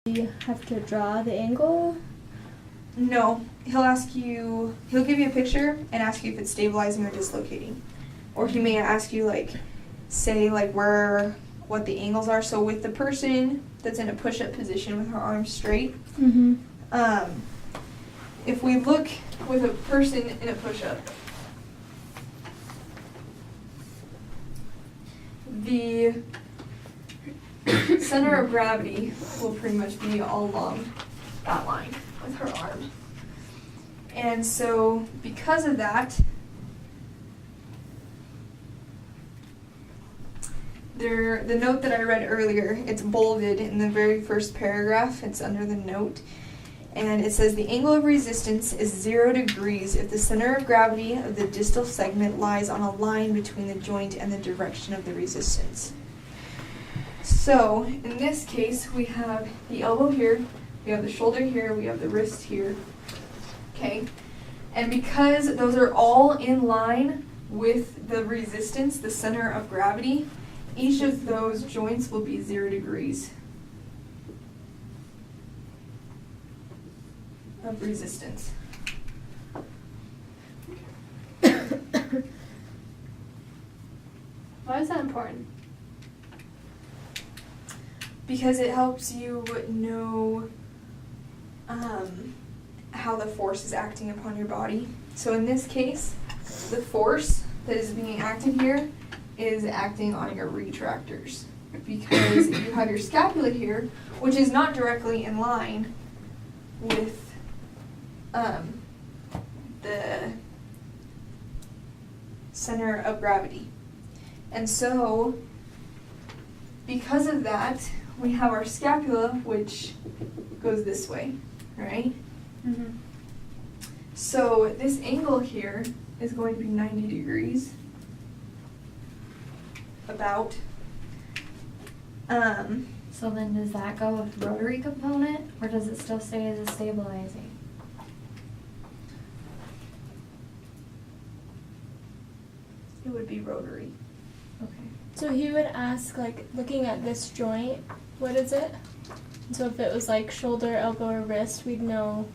You have to draw the angle? No, he'll give you a picture and ask you if it's stabilizing or dislocating. Or he may ask you, say, what the angles are. So with the person that's in a push-up position with her arms straight, if we look with a person in a push-up, the center of gravity will pretty much be all along that line with her arm. And so because of that, the note that I read earlier, it's bolded in the very first paragraph. It's under the note. And it says the angle of resistance is 0 degrees if the center of gravity of the distal segment lies on a line between the joint and the direction of the resistance. So in this case, we have the elbow here, we have the shoulder here, we have the wrist here. Okay? And because those are all in line with the resistance, the center of gravity, each of those joints will be 0 degrees of resistance. Why is that important? Because it helps you know how the force is acting upon your body. So in this case, the force that is being acted here is acting on your retractors. Because you have your scapula here, which is not directly in line with the center of gravity. And so, because of that, we have our scapula, which goes this way, right? Mm-hmm. So this angle here is going to be 90 degrees, about. So then does that go with rotary component, or does it still stay as a stabilizing? It would be rotary. Okay. So he would ask, looking at this joint, what is it? So if it was shoulder, elbow, or wrist, we'd know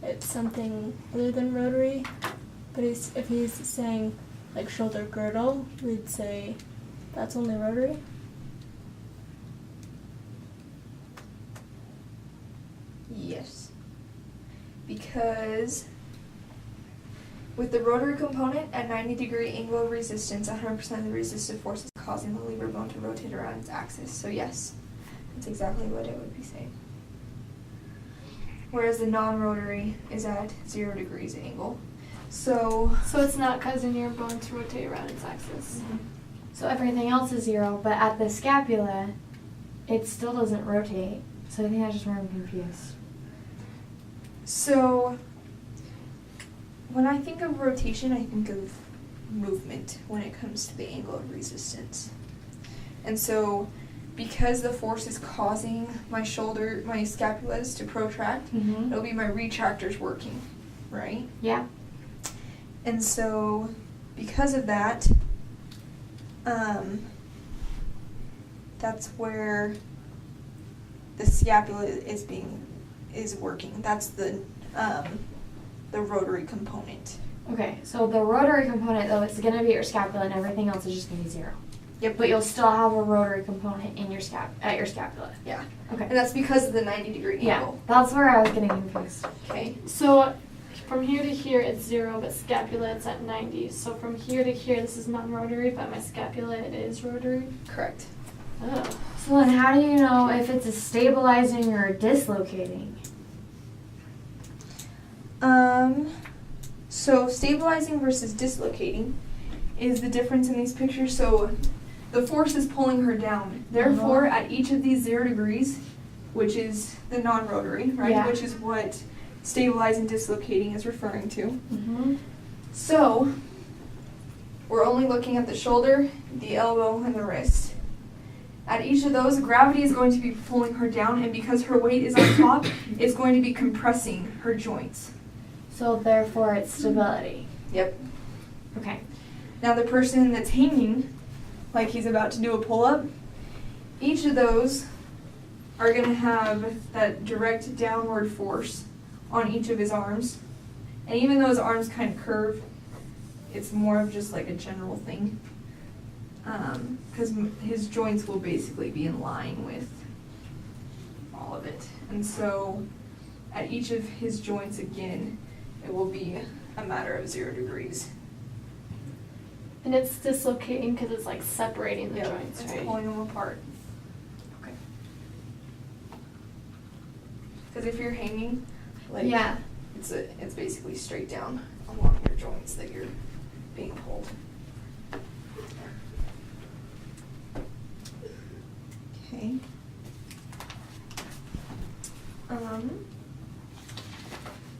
it's something other than rotary. But if he's saying shoulder girdle, we'd say that's only rotary. Yes. Because with the rotary component at 90-degree angle of resistance, 100% of the resistive force is causing the lever bone to rotate around its axis. So yes, that's exactly what it would be saying. Whereas the non-rotary is at 0 degrees angle. So it's not causing your bone to rotate around its axis. Mhm. So everything else is 0, but at the scapula, it still doesn't rotate. So I think that's just where I'm confused. So when I think of rotation, I think of movement when it comes to the angle of resistance. And so because the force is causing my scapulas to protract, Mm-hmm. it'll be my retractors working, right? Yeah. And so because of that, that's where the scapula is working. That's the rotary component. Okay, so the rotary component, though, it's going to be your scapula, and everything else is just going to be 0. Yep. But you'll still have a rotary component in your at your scapula. Yeah. Okay. And that's because of the 90-degree Yeah, angle. that's where I was getting confused. Okay. So from here to here it's 0, but scapula it's at 90. So from here to here this is non-rotary, but my scapula it is rotary. Correct. Oh. So then how do you know if it's a stabilizing or a dislocating? So stabilizing versus dislocating is the difference in these pictures. So the force is pulling her down. Therefore, at each of these 0 degrees, which is the non-rotary, right? Yeah. Which is what stabilizing dislocating is referring to. Mm-hmm. So we're only looking at the shoulder, the elbow, and the wrist. At each of those, gravity is going to be pulling her down, and because her weight is on top, it's going to be compressing her joints. So therefore it's stability. Yep. Okay. Now the person that's hanging, like he's about to do a pull-up, each of those are going to have that direct downward force on each of his arms. And even though his arms kind of curve, it's more of just like a general thing. Because his joints will basically be in line with all of it. And so at each of his joints again, it will be a matter of 0 degrees. And it's dislocating because it's like separating the joints, It's right? pulling them apart. Okay. Because if you're hanging, like Yeah. it's basically straight down along your joints that you're being pulled. Okay.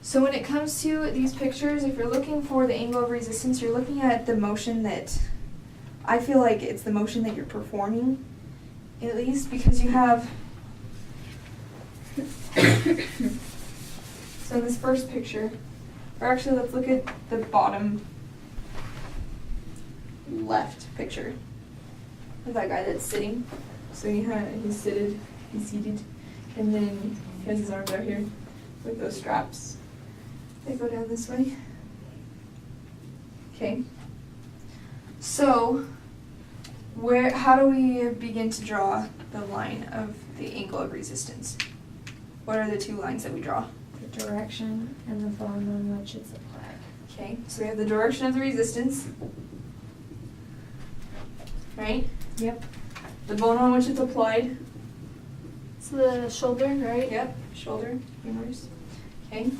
So when it comes to these pictures, if you're looking for the angle of resistance, you're looking at the motion that, I feel like it's the motion that you're performing, at least, because you have, so in this first picture, or actually let's look at the bottom left picture of that guy that's sitting. So he's seated, and then he has his arms out here with those straps. They go down this way. Okay. So, how do we begin to draw the line of the angle of resistance? What are the two lines that we draw? The direction and the bone on which it's applied. Okay, so we have the direction of the resistance, right? Yep. The bone on which it's applied. So the shoulder, right? Yep, shoulder, humerus. Okay,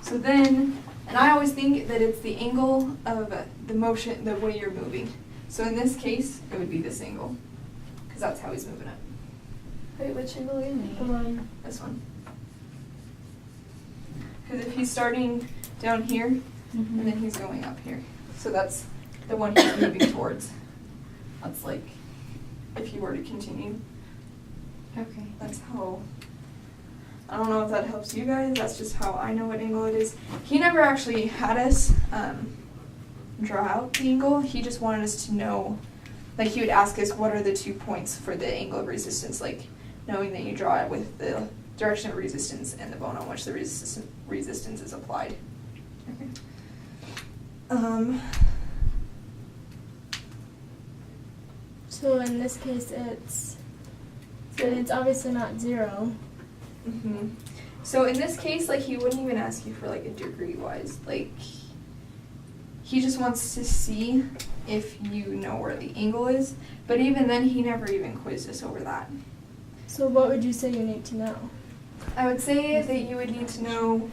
so then, and I always think that it's the angle of the motion, the way you're moving. So in this case, it would be this angle, because that's how he's moving it. Wait, which angle again? The one. This one. Because if he's starting down here, Mm-hmm. and then he's going up here. So that's the one he's moving towards. That's like, if you were to continue, Okay. that's how, I don't know if that helps you guys, that's just how I know what angle it is. He never actually had us draw out the angle, he just wanted us to know, like he would ask us what are the 2 points for the angle of resistance, like knowing that you draw it with the direction of resistance and the bone on which the resistance is applied. Okay. So in this case, it's obviously not 0. Mm-hmm. So in this case, like he wouldn't even ask you for like a degree wise. Like he just wants to see if you know where the angle is. But even then, he never even quizzed us over that. So what would you say you need to know? I would say that you would need to know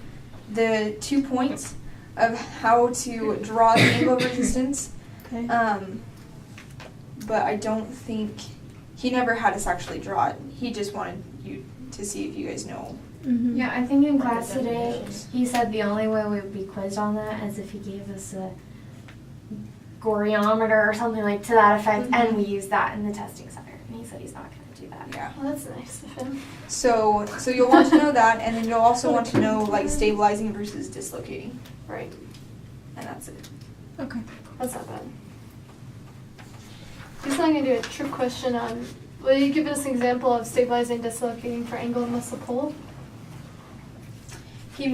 the 2 points of how to draw the angle of resistance. Okay. But I don't think he never had us actually draw it. He just wanted you to see if you guys know. Mm-hmm. Yeah, I think in What are class the today, definitions? he said the only way we would be quizzed on that is if he gave us a goriometer or something like to that effect, Mhm. and we used that in the testing center. And he said he's not going to do that. Yeah. Well, that's nice of him. So you'll want to know that, and then you'll also want to know like stabilizing versus dislocating, Right. and that's it. Okay. That's not bad. He's not going to do a trick question on, will you give us an example of stabilizing, dislocating for angle and muscle pull? He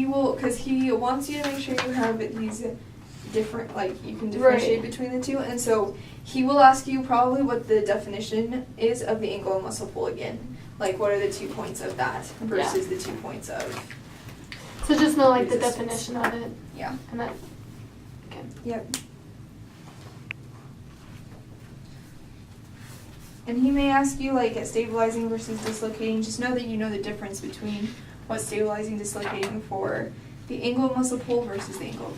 will, because he wants you to make sure you have these different, like you can differentiate Right. between the two, and so he will ask you probably what the definition is of the angle and muscle pull again. Like what are the 2 points of that versus the 2 points of, So just know like the Resistance. definition of it. yeah. And that, okay. Yep. And he may ask you like at stabilizing versus dislocating, just know that you know the difference between what's stabilizing, dislocating for the angle of muscle pull versus the angle of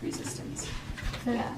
resistance. Okay. Yeah.